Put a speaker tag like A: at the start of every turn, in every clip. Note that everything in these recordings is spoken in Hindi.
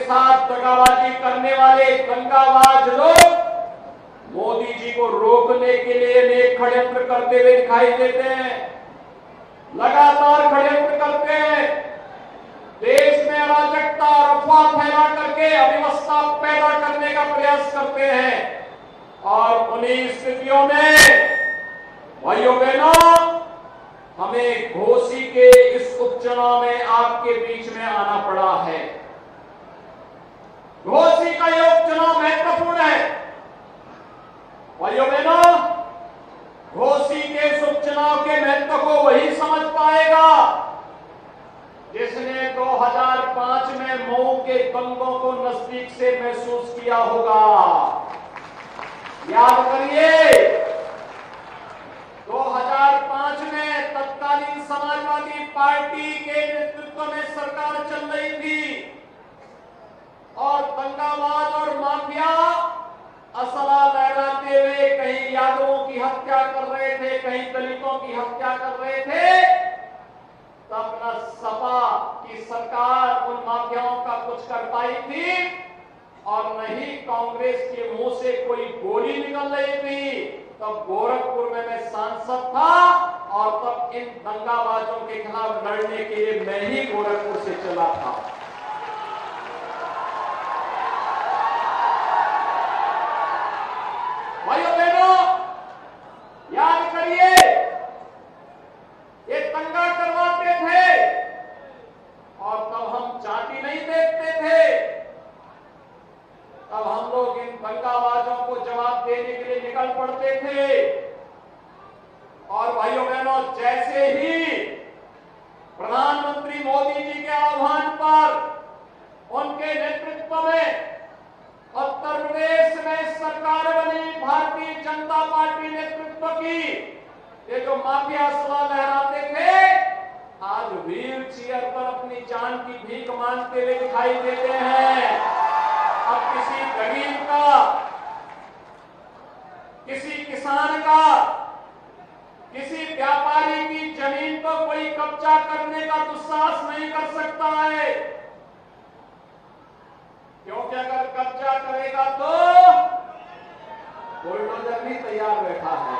A: साथ दगाबाजी करने वाले दंगाबाज लोग मोदी जी को रोकने के लिए अनेक षड्यंत्र करते हुए दिखाई देते हैं, लगातार षड्यंत्र करते हैं, देश में अराजकता और अफवाह फैला करके अव्यवस्था पैदा करने का प्रयास करते हैं। और उन्हीं स्थितियों में भाइयों बहनों, हमें घोसी के इस उपचुनाव में आपके बीच में आना पड़ा है। घोसी का यह उपचुनाव महत्वपूर्ण है। भाइयों बहनों, घोसी के इस उपचुनाव के महत्व को वही समझ पाएगा जिसने 2005 में मऊ के दंगों को नजदीक से महसूस किया होगा। याद करिए, 2005 में तत्कालीन समाजवादी पार्टी के नेतृत्व में सरकार चल रही थी और दंगाबाज और माफिया असला लहराते हुए कहीं यादवों की हत्या कर रहे थे, कहीं दलितों की हत्या कर रहे थे। तब न सपा की सरकार उन माफियाओं का कुछ कर पाई थी और न ही कांग्रेस के मुंह से कोई गोली निकल रही थी। तब गोरखपुर में मैं सांसद था और तब इन दंगाबाजों के खिलाफ लड़ने के लिए मैं ही गोरखपुर से चला था। भाइयों बहनों, याद करिए, ये दंगा करवाते थे और तब हम चाटी नहीं देखते थे। तब हम लोग इन दंगाबाजों को जवाब देने के लिए निकल पड़ते थे। और भाइयों बहनों, जैसे ही प्रधानमंत्री मोदी जी के आह्वान पर उनके नेतृत्व में उत्तर प्रदेश में सरकार बनी, भारतीय जनता पार्टी नेतृत्व की, ये जो माफिया असला लहराते थे आज व्हील चेयर पर अपनी जान की भीख मांगते हुए दिखाई देते हैं। अब किसी गरीब का, किसी किसान का, किसी व्यापारी की जमीन पर कोई कब्जा करने का दुस्साहस नहीं कर सकता है, क्योंकि अगर कब्जा करेगा तो बुलडोजर भी तैयार बैठा है।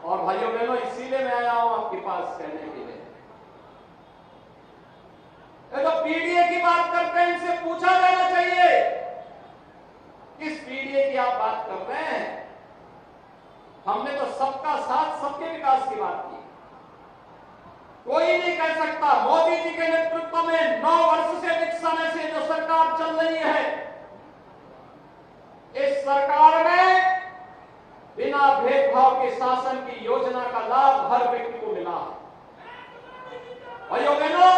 A: और भाइयों बहनों, इसीलिए मैं आया हूं आपके पास कहने के लिए, तो पीडीए की बात करते हैं, इनसे पूछा जाना चाहिए किस पीडीए की आप बात कर रहे हैं। हमने तो सबका साथ, सबके विकास की बात की। कोई नहीं कह सकता, मोदी जी के नेतृत्व में 9 वर्ष से अधिक समय से जो सरकार चल रही है, इस सरकार में बिना भेदभाव के शासन की योजना का लाभ हर व्यक्ति को मिला है। भाइयों बहनों,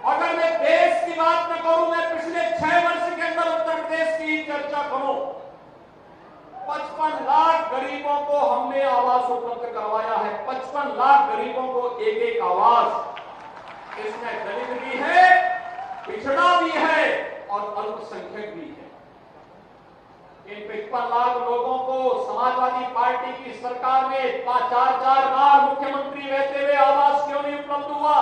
A: अगर मैं देश की बात न करूं, मैं पिछले 6 वर्ष के अंदर उत्तर प्रदेश की चर्चा करूं, 55 लाख गरीबों को हमने आवास उपलब्ध करवाया है। 55 लाख गरीबों को एक एक आवास। इसमें दलित भी है, पिछड़ा भी है और अल्पसंख्यक भी है। इन 55 लाख लोगों को समाजवादी पार्टी की सरकार में 4 बार मुख्यमंत्री रहते हुए आवास क्यों नहीं उपलब्ध हुआ?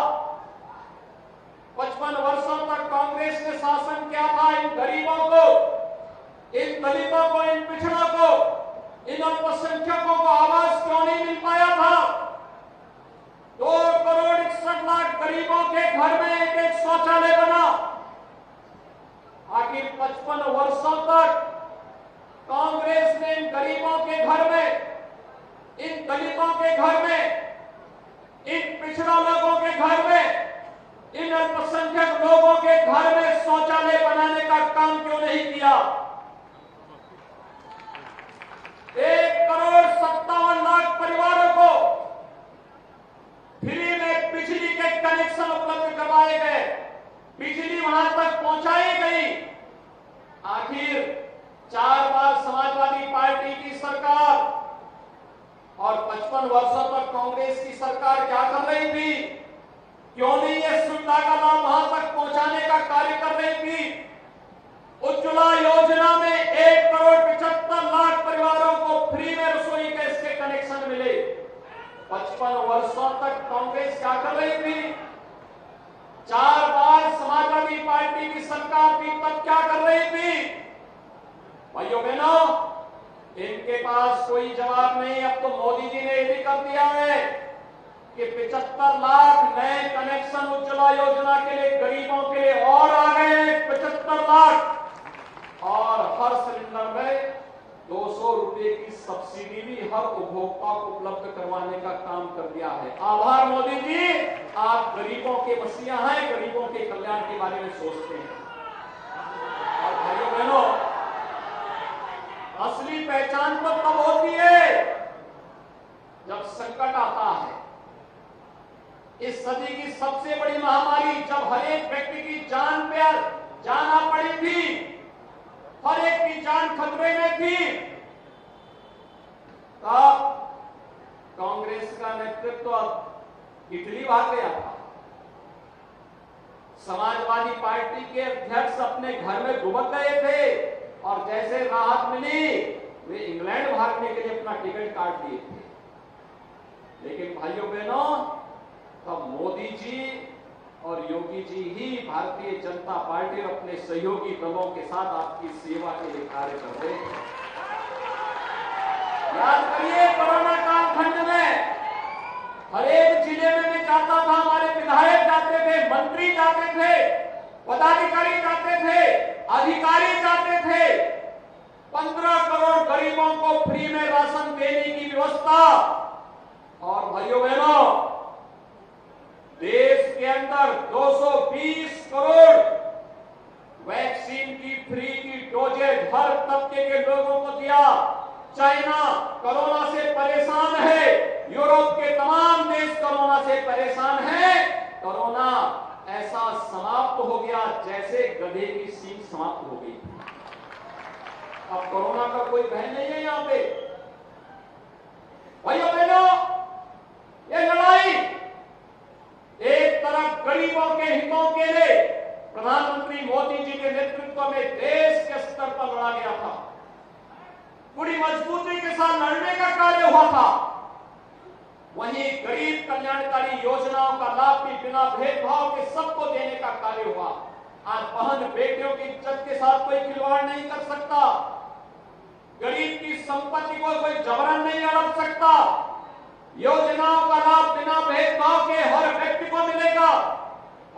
A: 55 वर्षों तक कांग्रेस ने शासन किया था। इन गरीबों को, इन दलितों को, इन पिछड़ों को, इन अल्पसंख्यकों को आवास क्यों नहीं मिल पाया था? 2 करोड़ 61 लाख गरीबों के घर में एक एक शौचालय बना। आखिर 55 वर्षों तक कांग्रेस ने इन गरीबों के घर में, इन दलितों के घर में, इन पिछड़ा लोगों के घर में, इन अल्पसंख्यक लोगों के घर में शौचालय बनाने का काम क्यों नहीं किया? 1 करोड़ 57 लाख परिवारों को फ्री में बिजली के कनेक्शन उपलब्ध करवाए गए, बिजली वहां तक पहुंचाई गई। आखिर 4 बार समाजवादी पार्टी की सरकार और 55 वर्षों तक कांग्रेस की सरकार क्या कर रही थी? क्यों नहीं ये सुविधा का लाभ वहां तक पहुंचाने का कार्य कर रही थी? उज्ज्वला योजना में 1 करोड़ 75 लाख परिवारों को फ्री में रसोई गैस के कनेक्शन मिले। 55 वर्षों तक कांग्रेस क्या कर रही थी? 4 बार समाजवादी पार्टी की सरकार थी, तब क्या कर रही थी? भाइयों बहनों, इनके पास कोई जवाब नहीं। अब तो मोदी जी ने यह भी कर दिया है कि 75 लाख नए कनेक्शन उज्ज्वला योजना के लिए गरीबों के लिए और आ गए 75 लाख, और हर सिलेंडर में 200 रुपए की सब्सिडी भी हर उपभोक्ता को उपलब्ध करवाने का काम कर दिया है। आभार मोदी जी, आप गरीबों के मसीहा हैं, गरीबों के कल्याण के बारे में सोचते हैं। और भाइयों बहनों, असली पहचान तो तब होती है जब संकट आता है। इस सदी की सबसे बड़ी महामारी, जब हर एक व्यक्ति की जान पे जाना पड़ी थी, हर एक की जान खतरे में थी, तब कांग्रेस का नेतृत्व इटली भाग गया था। समाजवादी पार्टी के अध्यक्ष अपने घर में दुबक गए थे, और जैसे राहत मिली वे इंग्लैंड भागने के लिए अपना टिकट काट दिए थे। लेकिन भाइयों बहनों, तब मोदी जी और योगी जी ही भारतीय जनता पार्टी और अपने सहयोगी दलों के साथ आपकी सेवा के लिए कार्य कर रहे हैं। याद करिए, कोरोना कालखंड में हर एक जिले में मैं जाता था, हमारे विधायक जाते थे, मंत्री जाते थे, पदाधिकारी जाते थे, अधिकारी जाते थे। 15 करोड़ गरीबों को फ्री में राशन देने की व्यवस्था। और भाइयों बहनों, देश के अंदर 220 करोड़ वैक्सीन की फ्री की डोजेज हर तबके के लोगों को दिया। चाइना कोरोना से परेशान है, यूरोप के तमाम देश कोरोना से परेशान है। कोरोना ऐसा समाप्त हो गया जैसे गधे की सींग समाप्त हो गई। अब कोरोना का कोई भय नहीं है यहां पे। भाइयों बहनों, ये लड़ाई एक तरफ गरीबों के हितों के लिए प्रधानमंत्री मोदी जी के नेतृत्व में देश के स्तर पर लड़ा गया था, पूरी मजबूती के साथ लड़ने का कार्य हुआ था। वहीं गरीब कल्याणकारी योजनाओं का लाभ भी बिना भेदभाव के सबको देने का कार्य हुआ। आज बहन बेटियों की इज्जत के साथ कोई खिलवाड़ नहीं कर सकता, गरीब की संपत्ति को कोई जबरन नहीं हड़प सकता। योजनाओं का लाभ बिना भेदभाव के हर व्यक्ति को मिलेगा,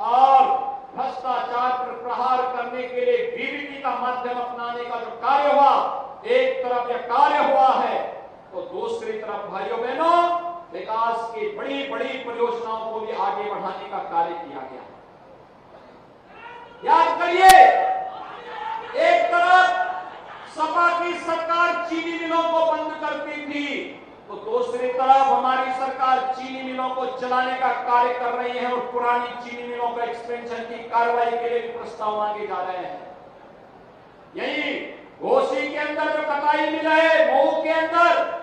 A: और भ्रष्टाचार पर प्रहार करने के लिए डीबीटी का माध्यम अपनाने का जो कार्य हुआ, एक तरफ यह कार्य हुआ है, तो दूसरी तरफ भाइयों बहनों, विकास की बड़ी बड़ी परियोजनाओं को भी आगे बढ़ाने का कार्य किया गया। याद करिए, एक तरफ सपा की सरकार चीनी मिलों को बंद करती थी, तो दूसरी तरफ हमारी सरकार चीनी मिलों को चलाने का कार्य कर रही है, और पुरानी चीनी मिलों का एक्सपेंशन की कार्रवाई के लिए प्रस्ताव मांगे जा रहे हैं। यही घोसी के अंदर जो कटाई मिल है, मऊ के अंदर,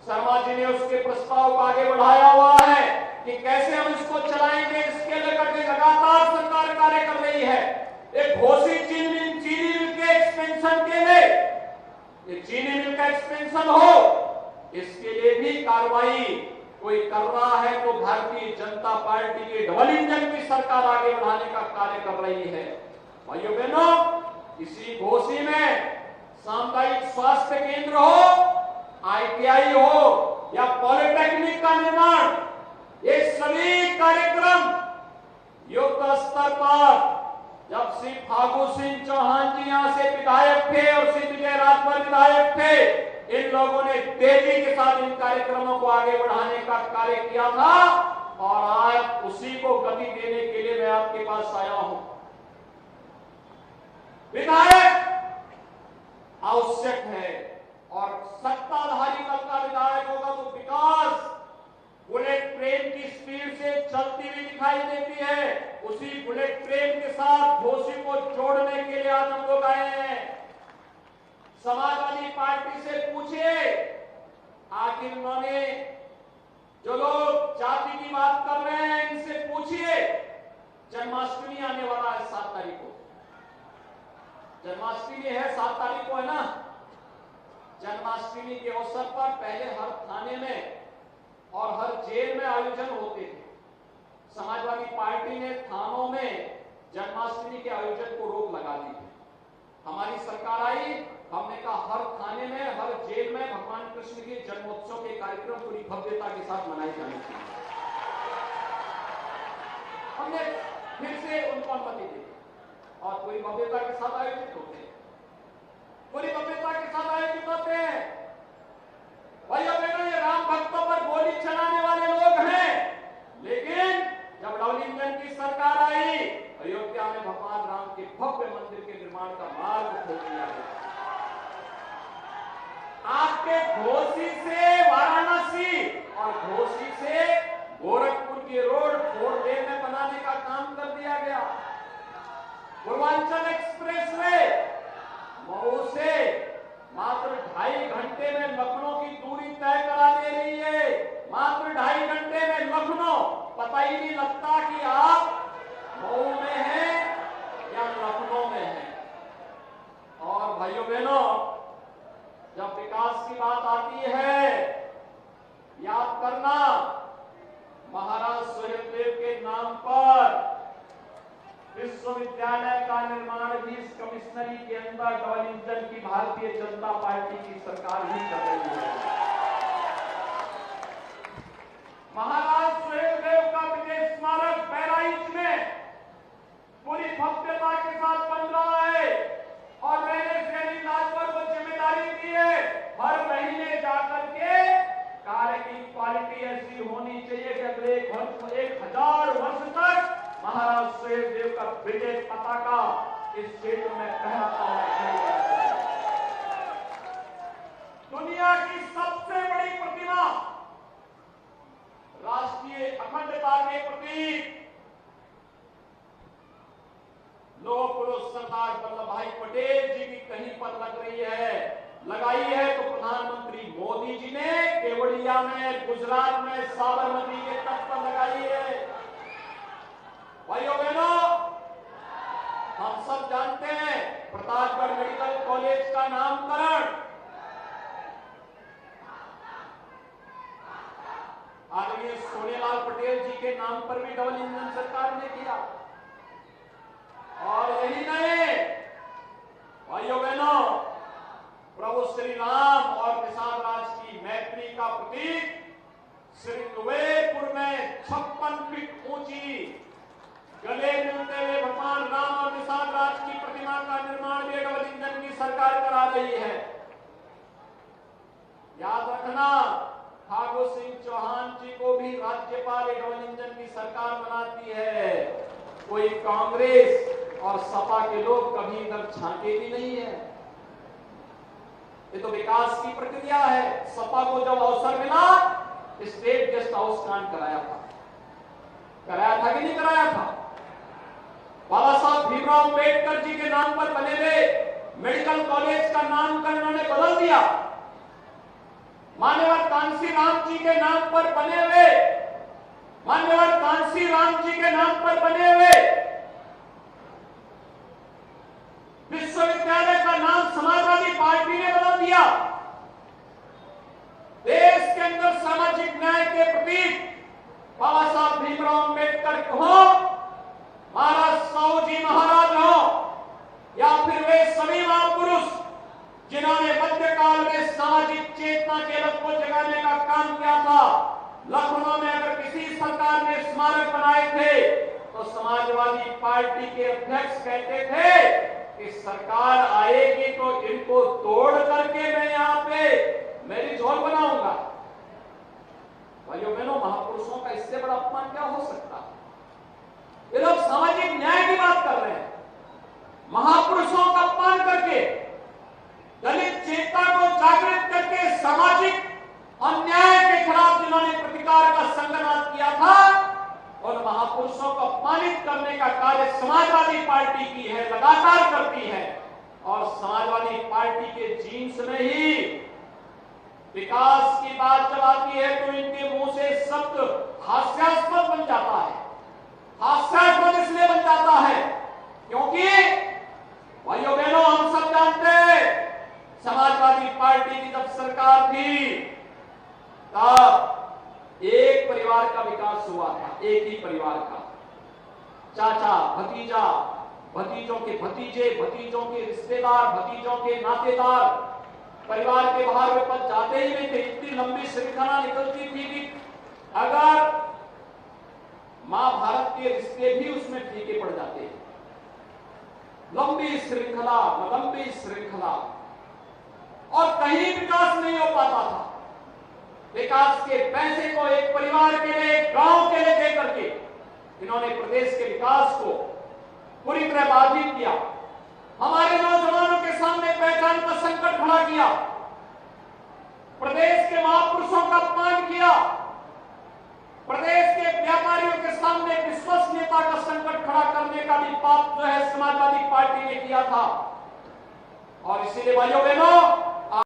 A: शर्मा जी ने उसके प्रस्ताव को आगे बढ़ाया हुआ है कि कैसे हम इसको चलाएंगे। इसके लेकर के लगातार सरकार कार्य कर रही है। एक घोसी चीनी मिल के एक्सपेंशन के लिए, ये चीनी मिल का एक्सपेंशन हो, इसके लिए भी कार्रवाई कोई कर रहा है, तो भारतीय जनता पार्टी की डबल इंजन की सरकार आगे बढ़ाने का कार्य कर रही है। भाइयों बहनों, इसी घोसी में सामुदायिक स्वास्थ्य केंद्र हो, ITI हो या पॉलिटेक्निक का निर्माण, ये सभी कार्यक्रम युद्ध स्तर पर, जब श्री फागू सिंह चौहान जी यहां से विधायक थे और श्री विजय राजभर विधायक थे, इन लोगों ने तेजी के साथ इन कार्यक्रमों को आगे बढ़ाने का कार्य किया था, और आज उसी को गति देने के लिए मैं आपके पास आया हूं। विधायक आवश्यक है, और सत्ताधारी दल का विधायक होगा तो विकास बुलेट ट्रेन की स्पीड से चलती हुई दिखाई देती है। उसी बुलेट ट्रेन के साथ घोसी को जोड़ने के लिए आज हम लोग आए हैं। समाजवादी पार्टी से पूछिए, आखिर उन्होंने जो लोग जाति की बात कर रहे हैं, इनसे पूछिए, जन्माष्टमी आने वाला है 7 तारीख को। जन्माष्टमी है 7 तारीख को, है ना। जन्माष्टमी के अवसर पर पहले हर थाने में और हर जेल में आयोजन होते थे। समाजवादी पार्टी ने थानों में जन्माष्टमी के आयोजन को रोक लगा दी। हमारी सरकार आई, हमने कहा हर थाने में, हर जेल में भगवान कृष्ण के जन्मोत्सव के कार्यक्रम पूरी भव्यता के साथ मनाए जाने चाहिए। हमने फिर से उनको अनुमति दी और पूरी भव्यता के साथ आयोजित होते हैं, पूरी भव्यता के साथ आयोजित होते हैं। भाइयों बहनों, ये राम भक्तों पर गोली चलाने वाले लोग हैं, लेकिन जब डबल इंजन की सरकार आई, अयोध्या में भगवान राम के भव्य मंदिर के निर्माण का मार्ग खोल दिया गया। आपके घोसी से वाराणसी और घोसी से गोरखपुर की रोड 4 लेन में बनाने का काम कर दिया गया। पूर्वांचल एक्सप्रेसवे मऊ से मात्र 2.5 घंटे में लखनऊ की दूरी तय करा दे रही है। मात्र 2.5 घंटे में लखनऊ, पता ही नहीं लगता कि आप मऊ में हैं या लखनऊ में हैं। और भाइयों बहनों, जब विकास की बात आती है, याद करना, महाराज सुहेलदेव के नाम पर विश्वविद्यालय का निर्माण भी इस कमिश्नरी के अंदर डबल इंजन की भारतीय जनता पार्टी की सरकार ही कर रही है। महाराज सुहेलदेव का विजय स्मारक बहराइच में पूरी भव्यता के साथ बन रहा है और मैंने श्री लाजपत को जिम्मेदारी दी है, हर महीने जाकर के कार्य की क्वालिटी ऐसी होनी चाहिए कि अगले 1000 वर्ष तक महाराज सुहेलदेव का विजय पताका इस क्षेत्र में फहराता हुआ। दुनिया की सबसे बड़ी प्रतिमा, राष्ट्रीय अखंडता के प्रतीक लौह पुरुष सरदार वल्लभ भाई पटेल जी की कहीं पर लग रही है, लगाई है तो प्रधानमंत्री मोदी जी ने केवड़िया में, गुजरात में साबरमती के तट पर लगाई है। भाइयों बहनों, हम सब जानते हैं प्रतापगढ़ मेडिकल कॉलेज का नामकरण आदरणीय सोनेलाल पटेल जी के नाम पर भी डबल इंजन सरकार ने किया। और यही नहीं भाइयों बहनों, प्रभु श्री राम और निषाद राज की मैत्री का प्रतीक श्री कुबेरपुर में 56 फीट ऊंची गले मिलते हुए भगवान राम और निषाद राज की प्रतिमा का निर्माण भी डबल इंजन की सरकार करा रही है। याद रखना, ठाकुर सिंह चौहान जी को भी राज्यपाल डबल इंजन की सरकार बनाती है। कोई कांग्रेस और सपा के लोग कभी इधर झांके भी नहीं है। ये तो विकास की प्रक्रिया है। सपा को जब अवसर मिला, स्टेट गेस्ट हाउस कांड कराया था कि नहीं कराया था? बाबा साहब भीमराव अंबेडकर जी के नाम पर बने हुए मेडिकल कॉलेज का नामकरण उन्होंने बदल दिया। मान्यवर कांसी राम जी के नाम पर बने हुए, मान्यवर कांसी राम जी के नाम पर बने हुए विश्वविद्यालय का नाम समाजवादी पार्टी ने बदल दिया। देश के अंदर सामाजिक न्याय के प्रतीक बाबा साहब भीमराव अंबेडकर हो, महाराज साहू जी महाराज हो, या फिर वे सभी महापुरुष जिन्होंने मध्यकाल में सामाजिक चेतना के लत को जगाने का काम किया था। लखनऊ में अगर किसी सरकार ने स्मारक बनाए थे तो समाजवादी पार्टी के अध्यक्ष कहते थे कि सरकार आएगी तो इनको तोड़ करके मैं यहाँ पे मेरी झोल बनाऊंगा। भाइयों बहनों, महापुरुषों का इससे बड़ा अपमान क्या हो सकता है? ये लोग सामाजिक न्याय की बात कर रहे हैं, महापुरुषों का अपमान करके, दलित चेतना को जागृत करके, सामाजिक अन्याय के खिलाफ जिन्होंने प्रतिकार का संघनाद किया था, और महापुरुषों को अपमानित करने का कार्य समाजवादी पार्टी की है, लगातार करती है। और समाजवादी पार्टी के जीन्स में ही विकास की बात जब आती है तो इनके मुंह से शब्द हास्यास्पद बन जाता है। हास्यास्पद इसलिए बन जाता है क्योंकि भाइयों बहनों, हम सब जानते हैं समाजवादी पार्टी की जब सरकार थी तब एक परिवार का विकास हुआ था, एक ही परिवार का। चाचा, भतीजा, भतीजों के भतीजे, भतीजों के रिश्तेदार, भतीजों के नातेदार परिवार के बाहर वे पद जाते ही नहीं थे। इतनी लंबी श्रृंखला निकलती थी कि अगर महाभारत के रिश्ते भी उसमें फीके पड़ जाते। लंबी श्रृंखला, लंबी श्रृंखला, और कहीं विकास नहीं हो पाता था। विकास के पैसे को एक परिवार के लिए, एक गांव के लिए देकर के इन्होंने प्रदेश के विकास को पूरी तरह बाधित किया। हमारे नौजवानों के सामने पहचान का संकट खड़ा किया, प्रदेश के महापुरुषों का अपमान किया, प्रदेश के व्यापारियों के सामने विश्वसनीयता का संकट खड़ा करने का भी पाप जो है समाजवादी पार्टी ने किया था। और इसीलिए भाइयों बहनों,